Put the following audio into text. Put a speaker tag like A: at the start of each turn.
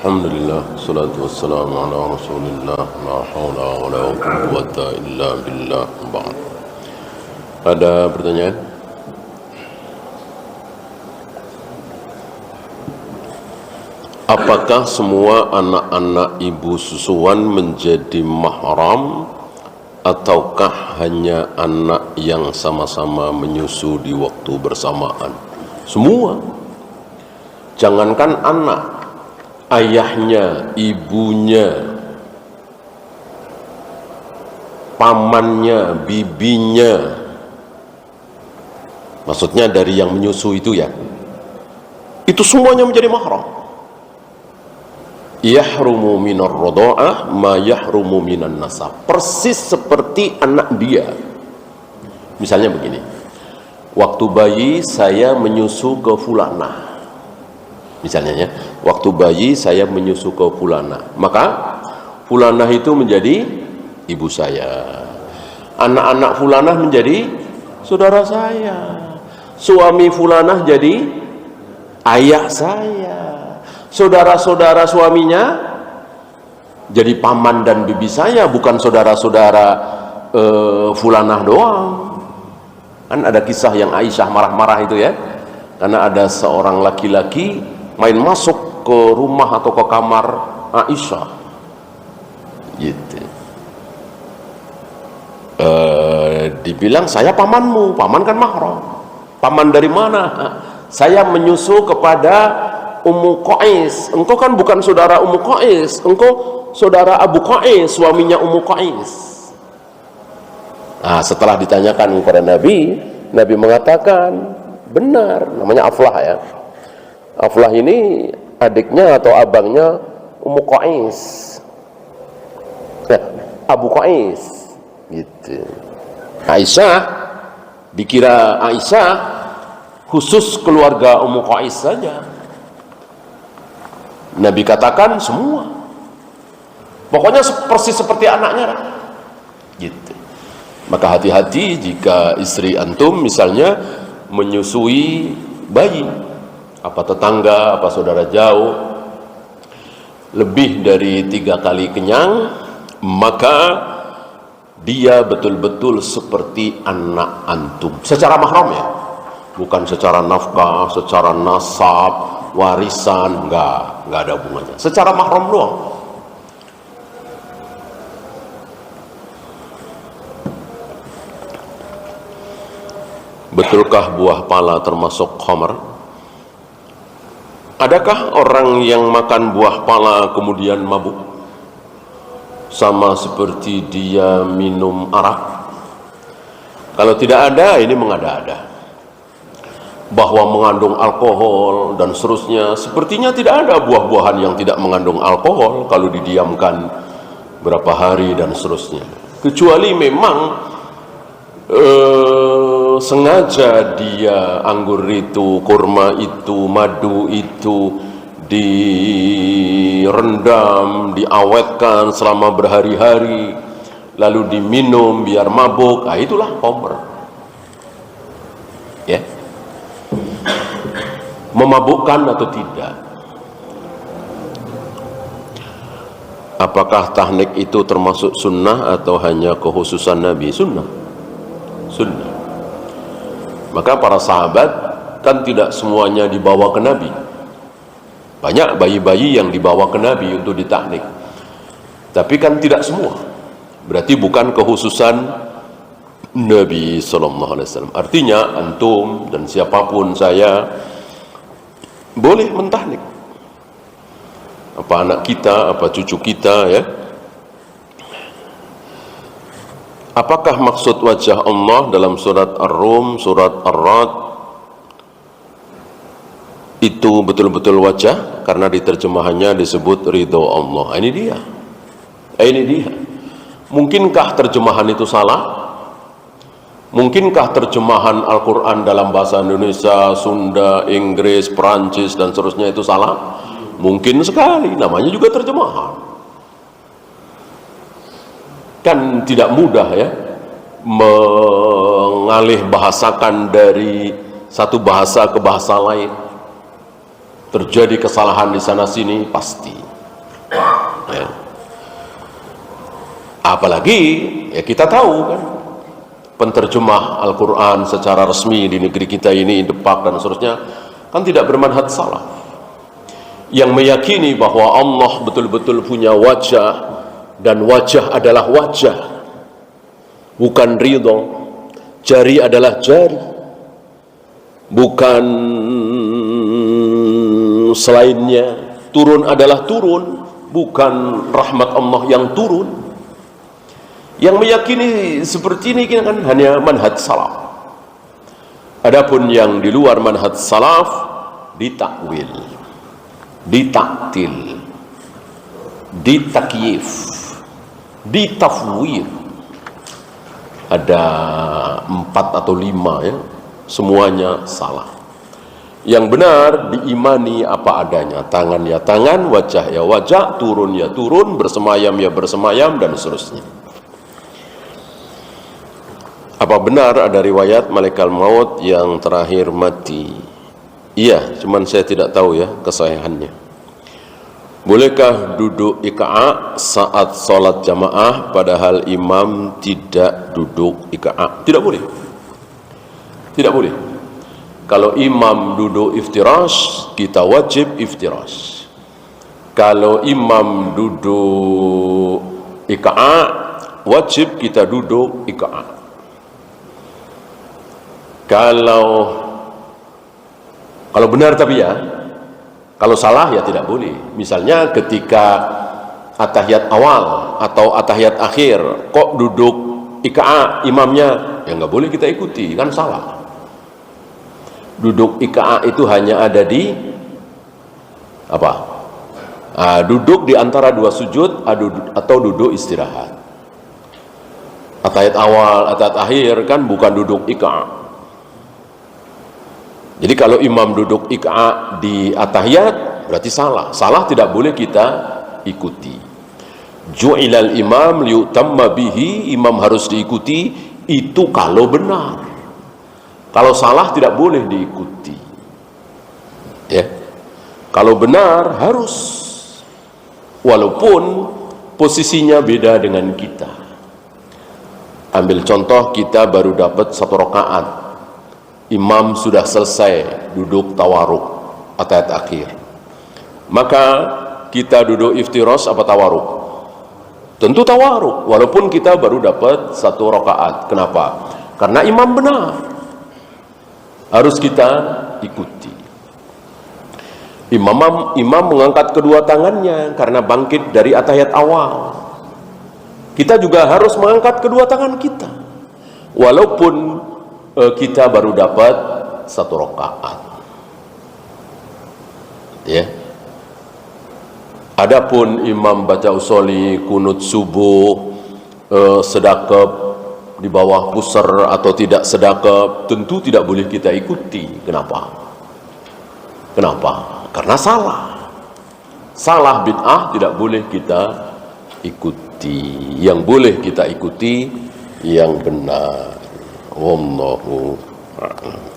A: Alhamdulillah, salatu wassalamu ala rasulillah, la hawla wa la quwwata illa billah, ba'd. Ada pertanyaan? Apakah semua anak-anak ibu susuan menjadi mahram ataukah hanya anak yang sama-sama menyusu di waktu bersamaan? Semua. Jangankan anak, ayahnya, ibunya, pamannya, bibinya, maksudnya dari yang menyusu itu ya, itu semuanya menjadi mahram. Yahrumu minar radha'ah ma yahrumu minan nasab. Persis seperti anak dia. Misalnya begini, waktu bayi saya menyusu ke fulanah, misalnya ya, waktu bayi saya menyusu ke fulanah, maka fulanah itu menjadi ibu saya, anak-anak fulanah menjadi saudara saya, suami fulanah jadi ayah saya, saudara-saudara suaminya jadi paman dan bibi saya, bukan saudara-saudara fulanah doang. Kan ada kisah yang Aisyah marah-marah itu ya, karena ada seorang laki-laki main masuk ke rumah atau ke kamar Aisyah gitu. Dibilang, saya pamanmu. Paman kan mahram. Paman dari mana? Saya menyusu kepada Ummu Qais. Engkau kan bukan saudara Ummu Qais, engkau saudara Abu Qais, suaminya Ummu Qais. Nah, setelah ditanyakan kepada Nabi, Nabi mengatakan benar, namanya Aflah ya. Aflah ini adiknya atau abangnya Ummu Qais, Abu Qais gitu. Aisyah, dikira Aisyah khusus keluarga Ummu Qais saja. Nabi katakan semua, pokoknya persis seperti anaknya gitu. Maka hati-hati jika istri antum misalnya menyusui bayi, apa tetangga, apa saudara jauh, lebih dari 3 kali kenyang, maka dia betul-betul seperti anak antum secara mahram ya, bukan secara nafkah, secara nasab, warisan, enggak ada hubungannya, secara mahram doang. Betulkah buah pala termasuk khamar? Adakah orang yang makan buah pala kemudian mabuk sama seperti dia minum arak? Kalau tidak ada, ini mengada-ada bahwa mengandung alkohol dan seterusnya. Sepertinya tidak ada buah-buahan yang tidak mengandung alkohol kalau didiamkan berapa hari dan seterusnya, kecuali memang sengaja dia anggur itu, kurma itu, madu itu direndam, diawetkan selama berhari-hari lalu diminum biar mabuk. Nah, itulah khamr ya. Memabukkan atau tidak? Apakah tahnik itu termasuk sunnah atau hanya kekhususan Nabi? Sunnah. Maka para sahabat kan tidak semuanya dibawa ke Nabi. Banyak bayi-bayi yang dibawa ke Nabi untuk ditahnik, tapi kan tidak semua. Berarti bukan kekhususan Nabi SAW. Artinya antum dan siapapun, saya boleh mentahnik, apa anak kita, apa cucu kita ya. Apakah maksud wajah Allah dalam surat Ar-Rum, surat Ar-Ra'd itu betul-betul wajah? Karena di terjemahannya disebut ridho Allah. Ini dia. Mungkinkah terjemahan itu salah? Mungkinkah terjemahan Al-Quran dalam bahasa Indonesia, Sunda, Inggris, Perancis dan seterusnya itu salah? Mungkin sekali, namanya juga terjemahan. Kan tidak mudah ya mengalih bahasakan dari satu bahasa ke bahasa lain. Terjadi kesalahan di sana sini pasti. Ya. Apalagi ya kita tahu kan, penterjemah Al-Quran secara resmi di negeri kita ini, Depak dan seterusnya, kan tidak bermanhaj salaf, yang meyakini bahwa Allah betul-betul punya wajah, dan wajah adalah wajah, bukan ridho. Jari adalah jari, bukan selainnya. Turun adalah turun, bukan rahmat Allah yang turun. Yang meyakini seperti ini kan hanya manhaj salaf. Adapun yang di luar manhaj salaf ditakwil, ditaktil, ditakyif, ditafwir. Ada 4 atau 5 ya, semuanya salah. Yang benar diimani apa adanya, tangan ya tangan, wajah ya wajah, turun ya turun, bersemayam ya bersemayam, dan seterusnya. Apa benar ada riwayat malaikat maut yang terakhir mati? Iya, cuman saya tidak tahu ya kesahihannya. Bolehkah duduk iqa'a saat sholat jamaah padahal imam tidak duduk iqa'a? Tidak boleh. Tidak boleh. Kalau imam duduk iftirash, kita wajib iftirash. Kalau imam duduk iqa'a, wajib kita duduk iqa'a. Kalau benar tapi ya, kalau salah ya tidak boleh. Misalnya ketika atahiyat awal atau atahiyat akhir kok duduk iqa'a imamnya, ya nggak boleh kita ikuti, kan salah. Duduk iqa'a itu hanya ada di apa? Duduk di antara 2 sujud atau duduk istirahat. Atahiyat awal, atahiyat akhir kan bukan duduk iqa'a. Jadi kalau imam duduk iqa'a di atahiyat berarti salah. Salah tidak boleh kita ikuti. Ju'ilal imam liyutamma bihi, imam harus diikuti itu kalau benar. Kalau salah tidak boleh diikuti. Ya. Kalau benar harus, walaupun posisinya beda dengan kita. Ambil contoh, kita baru dapat 1 rakaat. Imam sudah selesai duduk tawaruk atayat akhir. Maka kita duduk iftirash apa tawaruk? Tentu tawaruk, walaupun kita baru dapat 1 rakaat. Kenapa? Karena imam benar. Harus kita ikuti. Imam mengangkat kedua tangannya karena bangkit dari atahiyat awal. Kita juga harus mengangkat kedua tangan kita, walaupun kita baru dapat 1 rakaat. Ya. Adapun imam baca usoli, kunut subuh, sedekap di bawah pusar atau tidak sedekap, tentu tidak boleh kita ikuti. Kenapa? Kenapa? Karena salah. Salah bid'ah tidak boleh kita ikuti. Yang boleh kita ikuti yang benar. Wallahu a'lam.